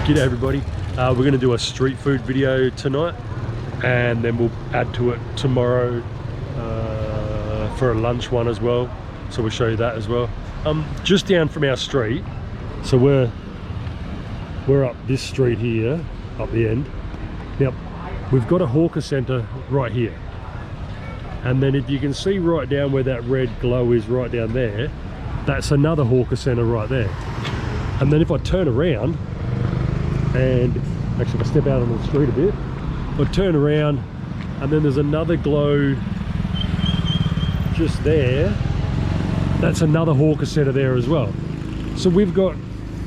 G'day everybody. We're going to do a street food video tonight, and then we'll add to it tomorrow for a lunch one as well. So we'll show you that as well. Just down from our street, so we're up this street here, up the end. Now we've got a hawker centre right here, and then if you can see right down where that red glow is right down there, that's another hawker centre right there. And then if I turn around, and actually if I step out on the street a bit, I turn around and then there's another glow just there. That's another hawker centre there as well. So we've got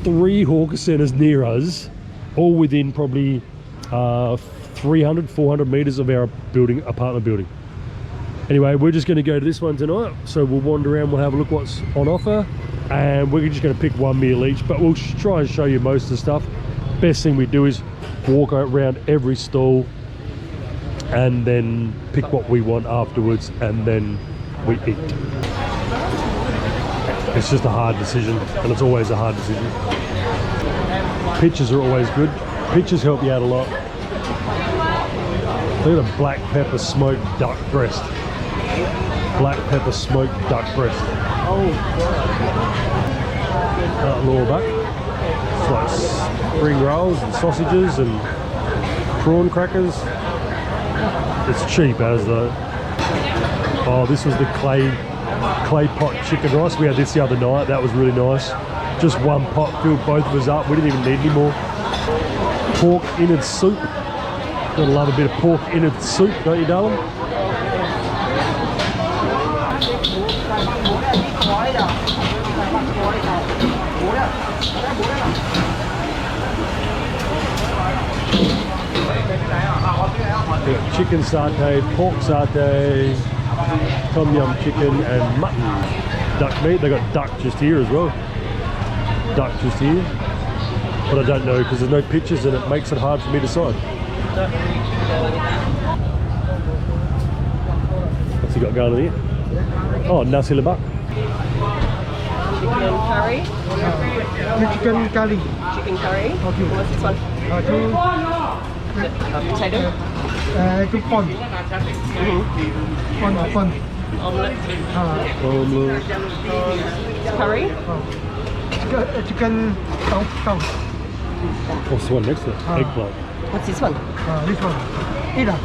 3 hawker centres near us, all within probably 300, 400 metres of our building, apartment building. Anyway, we're just going to go to this one tonight, so we'll wander around, we'll have a look what's on offer, and we're just going to pick one meal each, but we'll try and show you most of the stuff. Best thing we do is walk around every stall and then pick what we want afterwards, and then we eat. It's just a hard decision, and it's always a hard decision. Pictures are always good. Pictures help you out a lot. Look at the black pepper smoked duck breast. Black pepper smoked duck breast. Oh, lower back. It's like spring rolls and sausages and prawn crackers. It's cheap as though. Oh, this was the clay pot chicken rice. We had this the other night. That was really nice. Just one pot filled both of us up. We didn't even need any more. Pork innard soup. Gotta love a bit of pork innard soup, don't you, darling? Chicken satay, pork satay, tom yum chicken, and mutton. Duck meat. They got duck just here as well. Duck just here. But I don't know because there's no pictures and it makes it hard for me to decide. What's he got going on here? Oh, nasi lemak. Chicken curry. Chicken curry. Chicken curry. Okay. What's this one? Potato. Pon. Pon. Omelette. Curry. Chicken tau. What's the one next to it? Eggplant. What's this one? This one. Ida.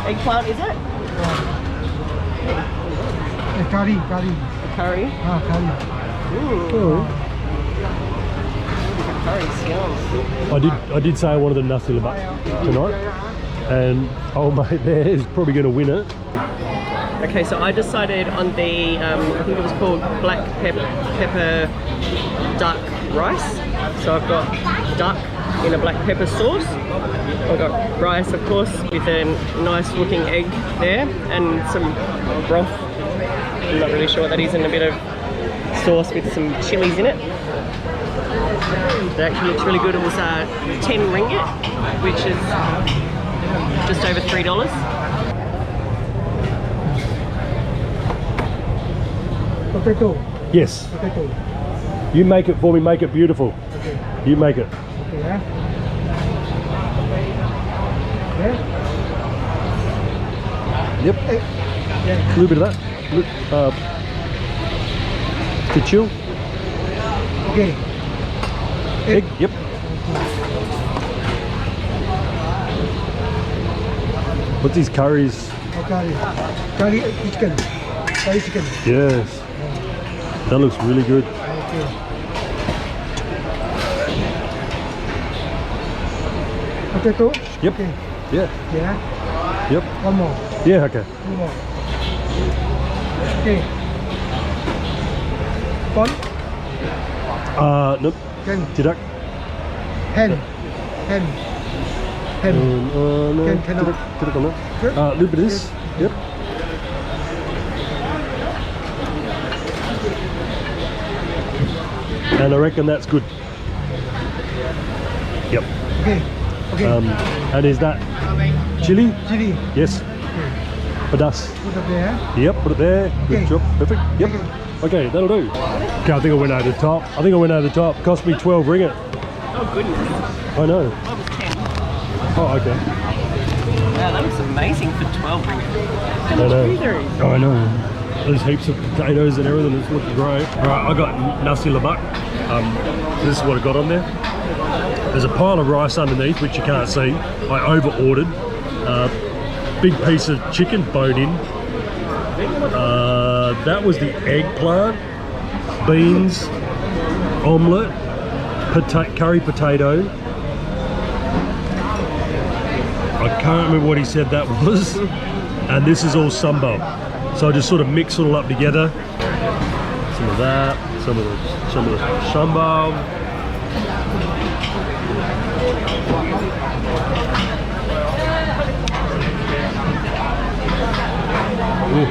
Eggplant, is it? Curry. Curry. Curry. Ooh. Curry's yum. I did say I wanted a nasi lemak tonight, and old mate there is probably going to win it. Okay, so I decided on the, I think it was called black pepper duck rice. So I've got duck in a black pepper sauce. I've got rice, of course, with a nice looking egg there, and some broth. I'm not really sure what that is, and a bit of sauce with some chilies in it. It actually looks really good. It was 10 ringgit, which is just over $3. Potato. Yes. Potato. You make it for me, make it beautiful. Okay. You make it. Okay, yeah. Yep. Yeah. A little bit of that. Look, to chill. Okay. Egg. Yep. What's these curries? Curry chicken. Curry chicken. Yes. That looks really good. Okay. Potato. Yep. Okay. Yeah. Yeah. Yep. One more. Yeah, okay. One more. Okay. Pon. Nope. Tidak. Hen. No. Cannot. Tidak on that. A little bit of this. Yep. And I reckon that's good. Yep. Okay. And is that chili? Chili. Yes. Okay. Pedas. Put it there. Yep, put it there. Good Okay. job. Perfect. Yep. Okay. Okay, that'll do. Okay, I think I went over the top. Cost me 12 ringgit. Oh goodness. I know. That was 10. Oh, okay. Wow, that looks amazing for 12 ringgit. How I much know. food there is? Oh, I know. There's heaps of potatoes and everything. It's looking great. Alright, I got nasi lemak. This is what I got on there. There's a pile of rice underneath, which you can't see. I over-ordered. Big piece of chicken, bone in. That was the eggplant, beans, omelette, curry potato. I can't remember what he said that was. And this is all sambal. So I just sort of mix it all up together. Some of that, some of the sambal. Ooh,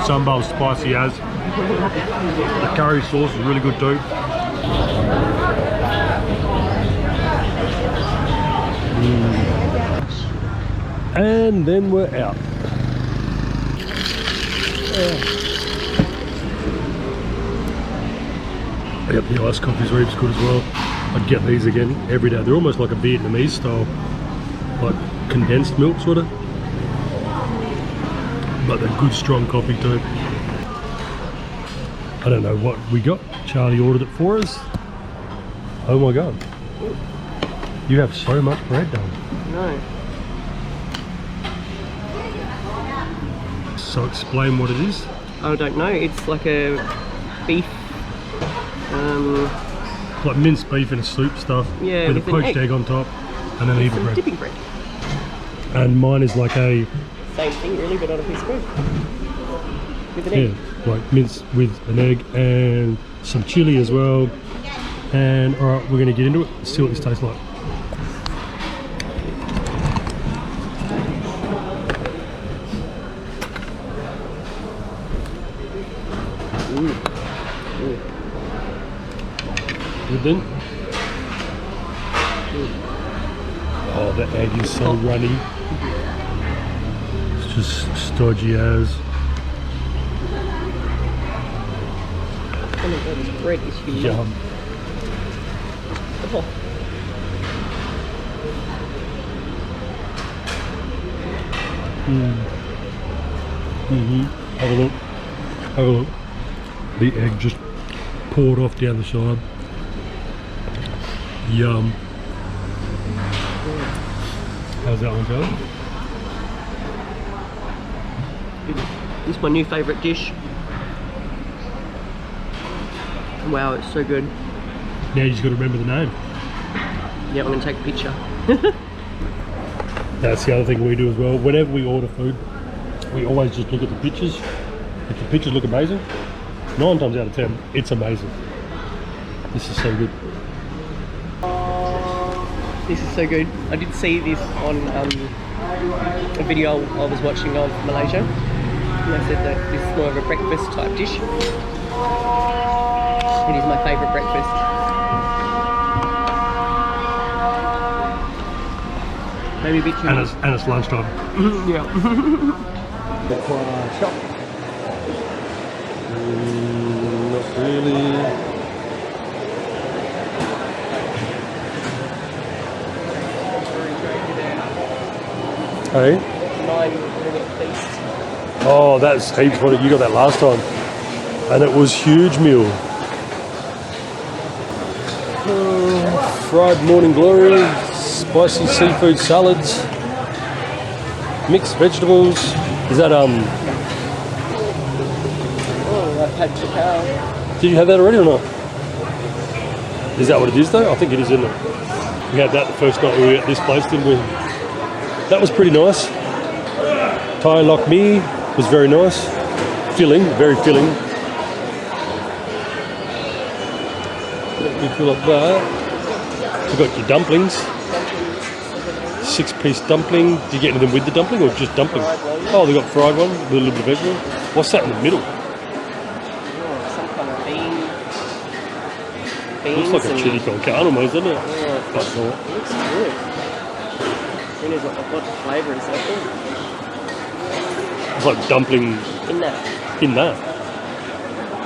sambal spicy as. The curry sauce is really good too. And then we're out. Yep, the iced coffee's heaps good as well. I'd get these again every day. They're almost like a Vietnamese style, like condensed milk sort of. But they're good strong coffee too. I don't know what we got. Charlie ordered it for us. Oh my god. You have so much bread done. No. So explain what it is. I don't know. It's like a beef. Like minced beef in a soup stuff. Yeah, with a with an poached egg. egg on top and then a heap of Some bread. dipping bread. And mine is like a Same thing really, but on a piece of bread. With an egg. like mince with an egg and some chili as well. And alright, we're gonna get into it. See what this tastes like. Good then? Oh, the egg is so runny. It's just stodgy as. Oh my god, this bread is huge. Yum. Oh. Have a look. Have a look. The egg just poured off down the side. Yum. How's that one, Charlie? This is my new favourite dish. Wow, it's so good. Now you just got to remember the name. Yeah, I'm going to take a picture. That's the other thing we do as well. Whenever we order food, we always just look at the pictures. If the pictures look amazing, 9 times out of 10, it's amazing. This is so good. This is so good. I did see this on a video I was watching of Malaysia. And they said that this is more of a breakfast type dish. It is my favourite breakfast. Maybe a bit too much. And it's lunchtime. Yeah. Not really. Hey? 9 minute feast. Oh, that's heaps what you got that last time. And it was huge meal. Fried morning glory, spicy seafood salads, mixed vegetables. Is that Oh, I've had Teow. did you have that already or not? Is that what it is though? I think it is, isn't it? We had that the first night we were at this place, didn't we? That was pretty nice. Thai lok mee was very nice. Filling, very filling. Let me fill up that. You've got your dumplings. 6-piece dumpling. Do you get anything with the dumpling or just dumpling? Oh, they got fried one with a little bit of vegetable. What's that in the middle? Some kind of beans. Looks like a chili con carne almost, doesn't it? Oh, it looks good. Then there's a lot of flavour and stuff. It's like dumpling In that. in that.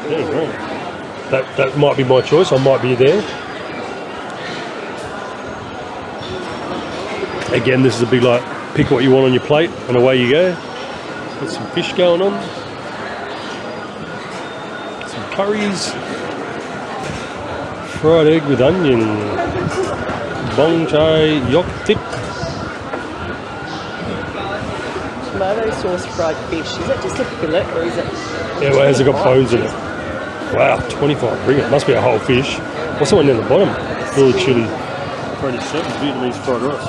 Yeah, great. That might be my choice. I might be there. Again, this is a big like pick what you want on your plate and away you go. Got some fish going on. Some curries. Fried egg with onion. Bong chai yok tip. Tomato sauce fried fish. Is that just a fillet or is it? Yeah, well, has it got bones in it? Wow, 25 ringgit. Must be a whole fish. What's the one down the bottom? Really chili. 27 Vietnamese fried rice.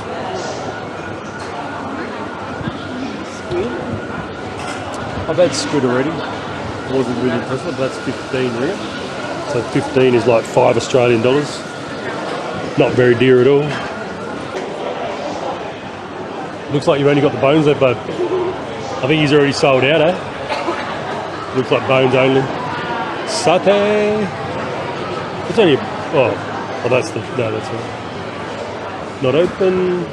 Squid. I've had squid already. Wasn't really impressive, but that's 15 ringgit. So 15 is like $5 Australian. Not very dear at all. Looks like you've only got the bones there, bud. I think he's already sold out, eh? Looks like bones only. Satay. It's only. Oh, that's the. No, that's it. Not open.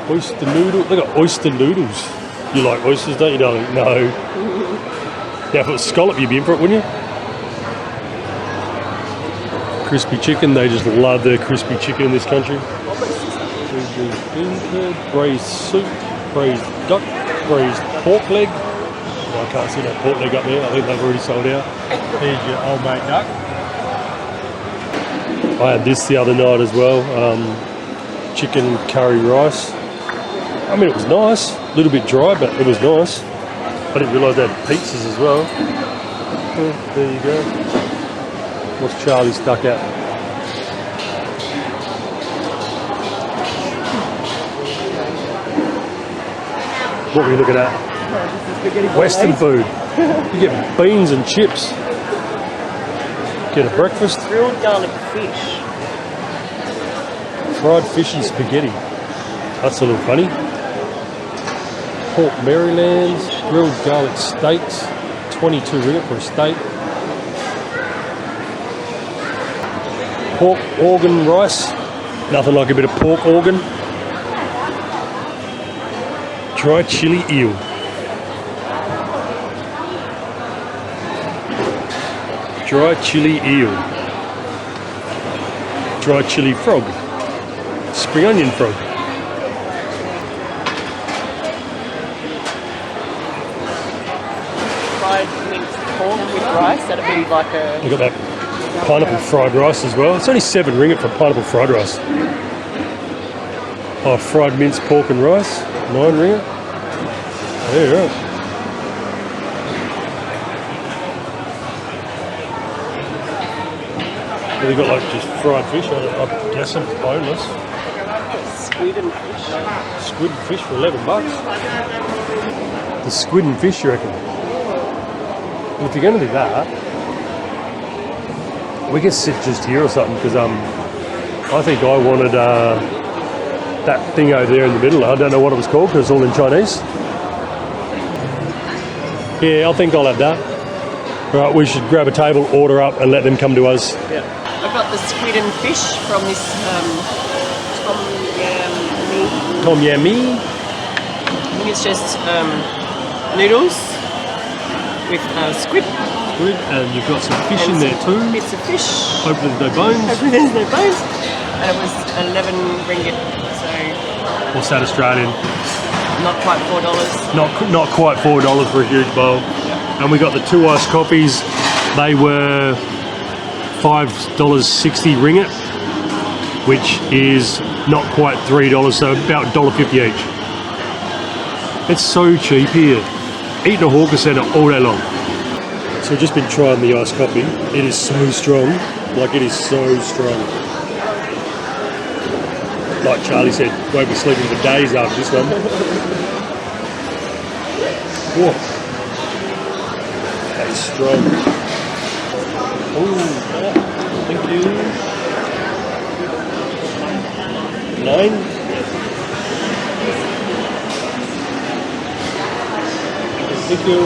Oyster noodle. They got oyster noodles. You like oysters, don't you, darling? No. Yeah, if it was scallop, you'd be in for it, wouldn't you? Crispy chicken. They just love their crispy chicken in this country. Braised soup, braised duck, braised pork leg. Oh, I can't see that pork leg up there. I think they've already sold out. Here's your old mate duck. I had this the other night as well. Chicken curry rice. I mean, it was nice. A little bit dry, but it was nice. I didn't realise they had pizzas as well. Oh, there you go. What's Charlie stuck out? What were you looking at? Western food. You get beans and chips. Get a breakfast. Grilled garlic fish. Fried fishy spaghetti. That's a little funny. Pork Marylands. Grilled garlic steaks. 22 ringgit for a steak. Pork organ rice. Nothing like a bit of pork organ. Dry chili eel. Dry chili eel. Dry chili frog. Spring onion frog. Fried minced pork with rice. That'd be like a. You got that pineapple fried rice as well. It's only 7 ringgit for pineapple fried rice. Oh, fried minced pork and rice. 9 ringgit. There you go. They've got like just fried fish. I'm guessing boneless. Squid and fish. Squid and fish for $11. The squid and fish, you reckon? Well, if you're going to do that, we can sit just here or something because I think I wanted that thing over there in the middle. I don't know what it was called because it's all in Chinese. Yeah, I think I'll have that. Right, we should grab a table, order up, and let them come to us. Yeah. I've got the squid and fish from this Tom Yam Mi. I think it's just noodles with squid. Squid, and you've got some fish in there too. Bits of fish. Hopefully there's no bones. Hopefully there's no bones. And it was 11 ringgit, so What's that Australian? not quite $4. Not quite $4 for a huge bowl. Yeah. And we got the 2 iced coffees. They were $5.60 ringgit, which is not quite $3, so about $1.50 each. It's so cheap here. Eating a hawker centre all day long. So we've just been trying the iced coffee. It is so strong. Like, it is so strong. Like Charlie said, won't be sleeping for days after this one. Whoa. That is strong. Oh, thank you. 9. Thank you.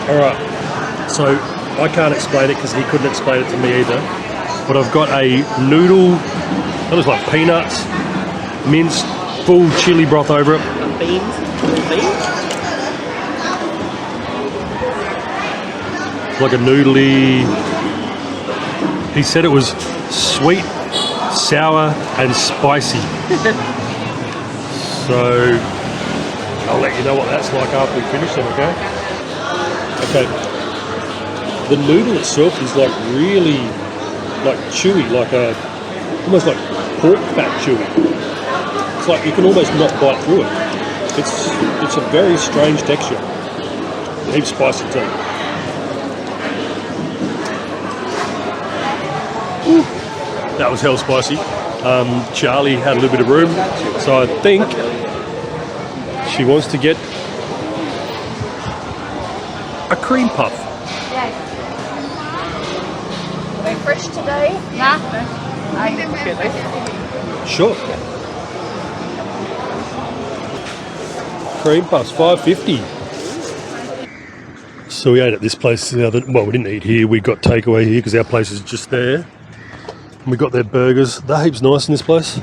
Alright, so I can't explain it because he couldn't explain it to me either. But I've got a noodle, that looks like peanuts, minced, full chili broth over it. Beans. like a noodly. He said it was sweet, sour, and spicy. So I'll let you know what that's like after we finish them, okay? Okay. The noodle itself is like really like chewy, like a almost like pork fat chewy. It's like you can almost not bite through it. It's a very strange texture. Heaps spicy too. Ooh, that was hell spicy. Charlie had a little bit of room, so I think she wants to get a cream puff. Are they fresh today? Sure. Cream puffs, $5.50. So we ate at this place the other. Well, we didn't eat here. We got takeaway here because our place is just there. And we got their burgers. They're heaps nice in this place.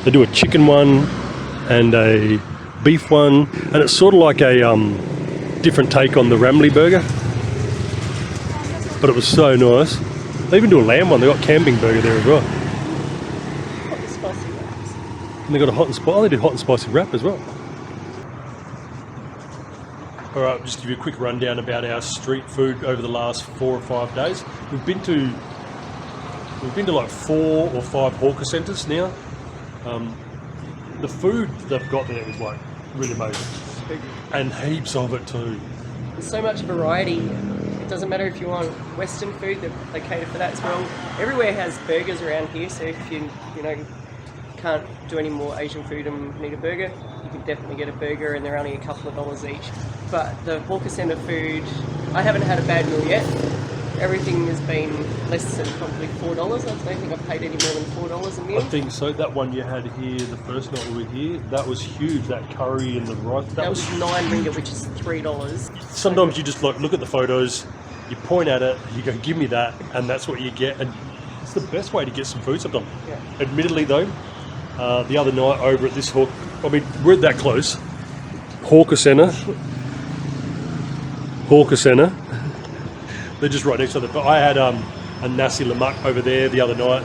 They do a chicken one and a beef one, and it's sort of like a different take on the Ramly burger. But it was so nice. They even do a lamb one. They got camping burger there as well. Hot and spicy wraps. And they got a hot and spicy. Oh, they did hot and spicy wrap as well. All right, I'll just give you a quick rundown about our street food over the last 4 or 5 days. We've been to like 4 or 5 hawker centres now. The food they've got there is like really amazing, and heaps of it too. There's so much variety. It doesn't matter if you want Western food; they cater for that as well. Everywhere has burgers around here, so if you can't do any more Asian food and need a burger, you can definitely get a burger, and they're only a couple of dollars each. But the hawker centre food, I haven't had a bad meal yet. Everything has been less than probably $4. I don't think I've paid any more than $4 a meal. I think so. That one you had here the first night we were here, that was huge. That curry and the rice. That was 9 ringgit, which is $3. Sometimes you just like look at the photos, you point at it, you go, give me that, and that's what you get. And it's the best way to get some food sometimes. Yeah. Admittedly though, the other night over at this hawker, I mean, we're that close. Hawker Centre. They're just right next to other. But I had a nasi lemak over there the other night.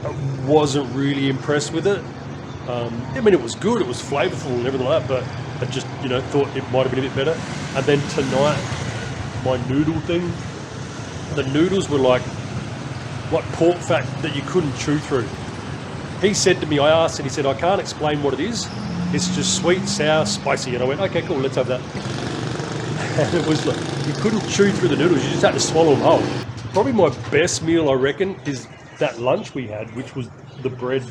I wasn't really impressed with it. I mean, it was good, it was flavourful and everything like that, but I just, thought it might have been a bit better. And then tonight, my noodle thing, the noodles were like pork fat that you couldn't chew through. He said to me, I asked, and he said, I can't explain what it is. It's just sweet, sour, spicy. And I went, okay, cool, let's have that. And it was like, you couldn't chew through the noodles, you just had to swallow them whole. Probably my best meal, I reckon, is that lunch we had, which was the bread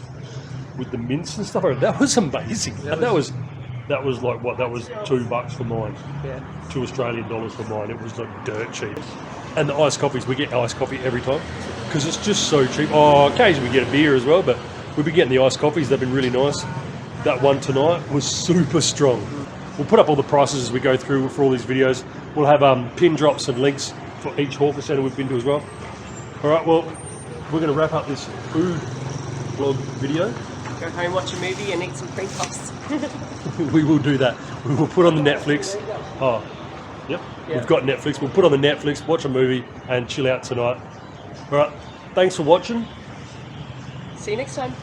with the mince and stuff. That was amazing. And that was like, what, that was $2 for mine. Yeah. $2 Australian for mine. It was like dirt cheap. And the iced coffees, we get iced coffee every time because it's just so cheap. Oh, occasionally we get a beer as well, but we've been getting the iced coffees. They've been really nice. That one tonight was super strong. We'll put up all the prices as we go through for all these videos. We'll have pin drops and links for each hawker centre we've been to as well. All right, well, we're going to wrap up this food vlog video. Go home, watch a movie, and eat some cream puffs. We will do that. We will put on the Netflix. Oh, yep. We've got Netflix. We'll put on the Netflix, watch a movie, and chill out tonight. All right, thanks for watching. See you next time.